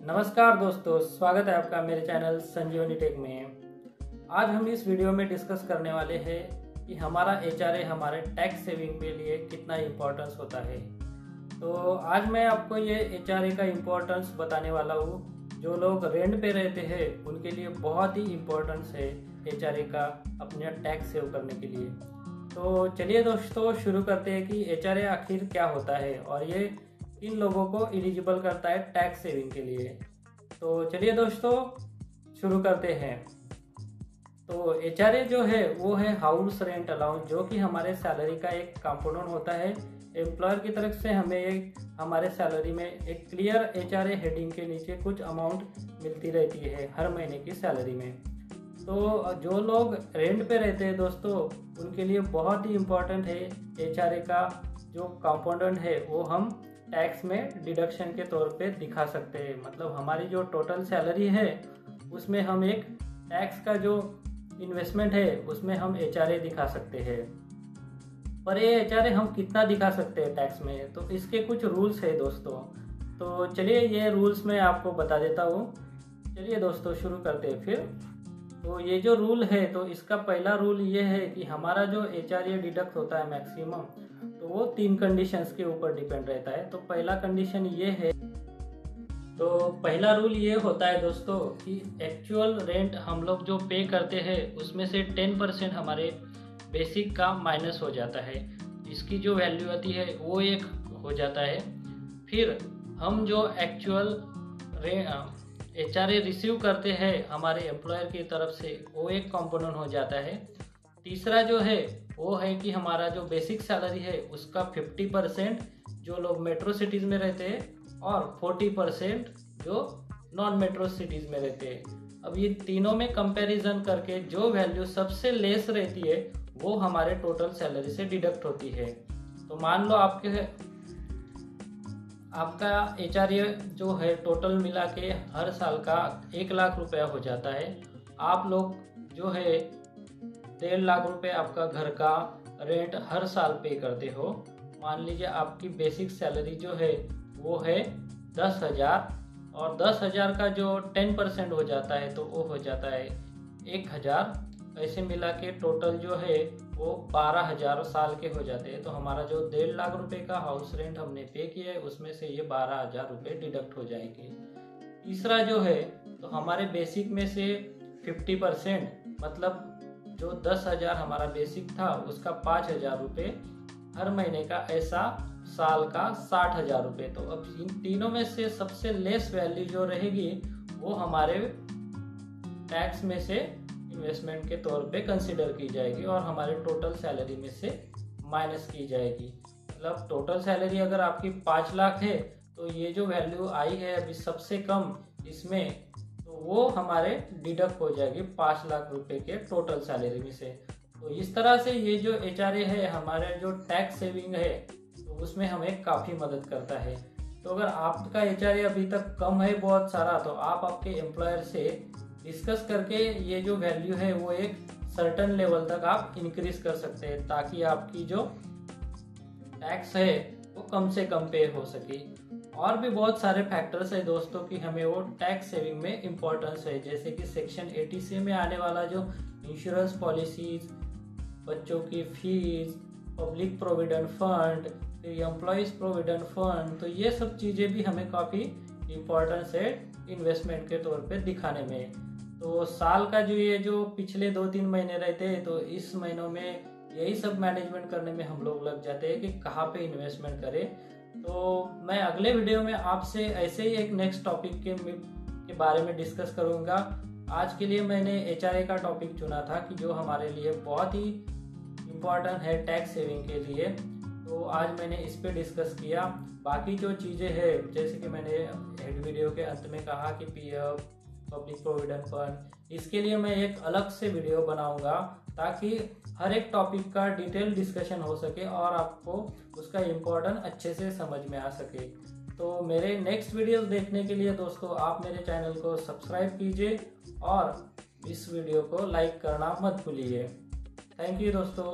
नमस्कार दोस्तों, स्वागत है आपका मेरे चैनल संजीवनी टेक में। आज हम इस वीडियो में डिस्कस करने वाले हैं कि हमारा एचआरए हमारे टैक्स सेविंग के लिए कितना इम्पोर्टेंस होता है। तो आज मैं आपको ये एचआरए का इम्पोर्टेंस बताने वाला हूँ। जो लोग रेंट पे रहते हैं उनके लिए बहुत ही इम्पोर्टेंस है एचआरए का अपने टैक्स सेव करने के लिए। तो चलिए दोस्तों शुरू करते हैं कि एचआरए आखिर क्या होता है और ये किन लोगों को एलिजिबल करता है टैक्स सेविंग के लिए। तो चलिए दोस्तों शुरू करते हैं। तो एचआरए जो है वो है हाउस रेंट अलाउंस, जो कि हमारे सैलरी का एक कंपोनेंट होता है। एम्प्लॉयर की तरफ से हमें एक हमारे सैलरी में एक क्लियर एचआरए हेडिंग के नीचे कुछ अमाउंट मिलती रहती है हर महीने की सैलरी में। तो जो लोग रेंट पे रहते हैं दोस्तों उनके लिए बहुत ही इम्पोर्टेंट है एचआरए का जो कंपोनेंट है वो हम टैक्स में डिडक्शन के तौर पे दिखा सकते हैं। मतलब हमारी जो टोटल सैलरी है उसमें हम एक टैक्स का जो इन्वेस्टमेंट है उसमें हम एचआरए दिखा सकते हैं। पर ये एचआरए हम कितना दिखा सकते हैं टैक्स में, तो इसके कुछ रूल्स है दोस्तों। तो चलिए ये रूल्स मैं आपको बता देता हूँ। चलिए दोस्तों शुरू करते हैं फिर। तो ये जो रूल है तो इसका पहला रूल ये है कि हमारा जो एचआरए डिडक्ट होता है मैक्सिमम, तो वो 3 कंडीशंस के ऊपर डिपेंड रहता है। तो पहला कंडीशन ये है, तो पहला रूल ये होता है दोस्तों कि एक्चुअल रेंट हम लोग जो पे करते हैं उसमें से 10% हमारे बेसिक का माइनस हो जाता है। इसकी जो वैल्यू आती है वो एक हो जाता है। फिर हम जो एक्चुअल एचआरए रिसीव करते हैं हमारे एम्प्लॉयर की तरफ से वो एक कंपोनेंट हो जाता है। तीसरा जो है वो है कि हमारा जो बेसिक सैलरी है उसका 50% जो लोग मेट्रो सिटीज़ में रहते हैं और 40% जो नॉन मेट्रो सिटीज़ में रहते हैं। अब ये तीनों में कंपैरिजन करके जो वैल्यू सबसे लेस रहती है वो हमारे टोटल सैलरी से डिडक्ट होती है। तो मान लो आपका एचआरए जो है टोटल मिला के हर साल का 1 लाख रुपया हो जाता है। आप लोग जो है 1.5 लाख रुपए आपका घर का रेंट हर साल पे करते हो। मान लीजिए आपकी बेसिक सैलरी जो है वो है 10,000 और 10,000 का जो 10% हो जाता है तो वो हो जाता है 1,000। ऐसे मिला के टोटल जो है वो 12,000 साल के हो जाते हैं। तो हमारा जो 1.5 लाख रुपए का हाउस रेंट हमने पे किया है उसमें से ये 12,000 रुपये डिडक्ट हो जाएंगे। तीसरा जो है तो हमारे बेसिक में से 50% मतलब जो 10,000 हमारा बेसिक था उसका 5,000 रुपये हर महीने का, ऐसा साल का 60,000 रुपये। तो अब इन तीनों में से सबसे लेस वैल्यू जो रहेगी वो हमारे टैक्स में से इन्वेस्टमेंट के तौर पे कंसिडर की जाएगी और हमारे टोटल सैलरी में से माइनस की जाएगी। मतलब टोटल सैलरी अगर आपकी 5 लाख है तो ये जो वैल्यू आई है अभी सबसे कम इसमें, तो वो हमारे डिडक्ट हो जाएगी 5 लाख रुपए के टोटल सैलरी में से। तो इस तरह से ये जो एचआरए है हमारे जो टैक्स सेविंग है तो उसमें हमें काफ़ी मदद करता है। तो अगर आपका एचआरए अभी तक कम है बहुत सारा, तो आप आपके एम्प्लॉयर से डिस्कस करके ये जो वैल्यू है वो एक सर्टेन लेवल तक आप इंक्रीज कर सकते हैं ताकि आपकी जो टैक्स है वो कम से कम पे हो सके। और भी बहुत सारे फैक्टर्स है दोस्तों कि हमें वो टैक्स सेविंग में इम्पोर्टेंस है, जैसे कि सेक्शन 80C में आने वाला जो इंश्योरेंस पॉलिसीज, बच्चों की फीस, पब्लिक प्रोविडेंट फंड, फिर एम्प्लॉयज़ प्रोविडेंट फंड। तो ये सब चीज़ें भी हमें काफ़ी इम्पोर्टेंस है इन्वेस्टमेंट के तौर पे दिखाने में। तो साल का जो पिछले 2-3 महीने रहते हैं तो इस महीनों में यही सब मैनेजमेंट करने में हम लोग लग जाते हैं कि कहाँ पे इन्वेस्टमेंट करें। तो मैं अगले वीडियो में आपसे ऐसे ही एक नेक्स्ट टॉपिक के बारे में डिस्कस करूँगा। आज के लिए मैंने एचआरए का टॉपिक चुना था कि जो हमारे लिए बहुत ही इम्पोर्टेंट है टैक्स सेविंग के लिए। तो आज मैंने इस पे डिस्कस किया। बाकी जो चीज़ें हैं जैसे कि मैंने हेड वीडियो के अंत में कहा कि पीएफ, पब्लिक प्रोविडेंट फंड, इसके लिए मैं एक अलग से वीडियो बनाऊंगा ताकि हर एक टॉपिक का डिटेल डिस्कशन हो सके और आपको उसका इम्पोर्टेंस अच्छे से समझ में आ सके। तो मेरे नेक्स्ट वीडियोस देखने के लिए दोस्तों आप मेरे चैनल को सब्सक्राइब कीजिए और इस वीडियो को लाइक करना मत भूलिए। थैंक यू दोस्तों।